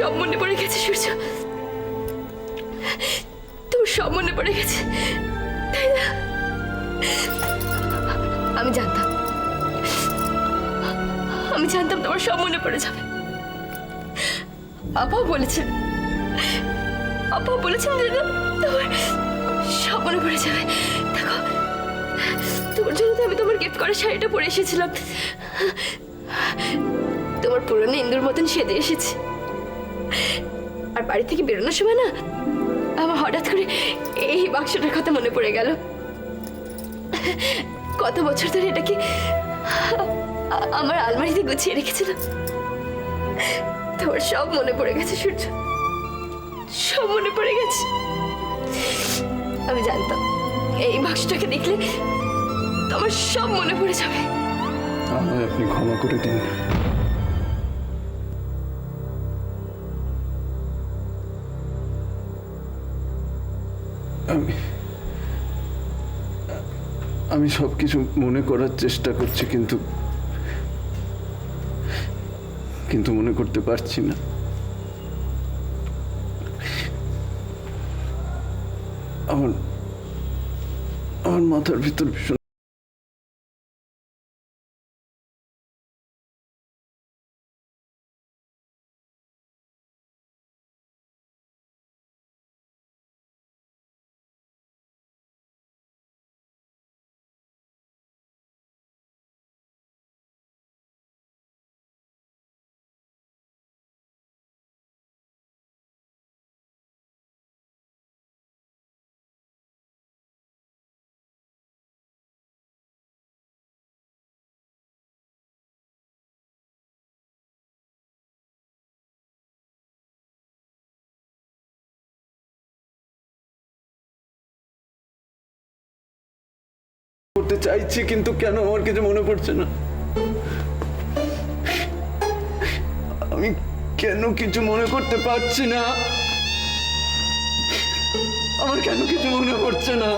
সব মনে পড়ে গেছে সূর্য, তোর সব মনে পড়ে গেছে, তাই না? আমি জানতাম তোমার সব মনে পড়ে যাবে। আপাও বলেছেন যে তোমার সব মনে পড়ে যাবে। দেখো, তোমার জন্য তো আমি তোমার গিফট করা শাড়িটা পরে এসেছিলাম। তোমার পুরনো ইন্দুর মতন সেজে এসেছি। আর বাড়ি থেকে বেরোনোর সময় না আমার হঠাৎ করে এই বাক্সটার কথা মনে পড়ে গেল। কত বছর ধরে এটাকে আমার আলমারিতে গুছিয়ে রেখেছিলাম। তোমার সব মনে পড়ে গেছে সূর্য, সব মনে পড়ে গেছে। আমি জানতাম এই বাক্সটাকে দেখলে তোমার সব মনে পড়ে যাবে। আমায় আপনি ক্ষমা করে দিন। আমি সবকিছু মনে করার চেষ্টা করছি, কিন্তু মনে করতে পারছি না। আমার মাথার ভিতর ভীষণ করতে চাইছি, কিন্তু কেন আমার কিছু মনে পড়ছে না। আমি কেন কিছু মনে করতে পারছি না? আমার কেন কিছু মনে পড়ছে না?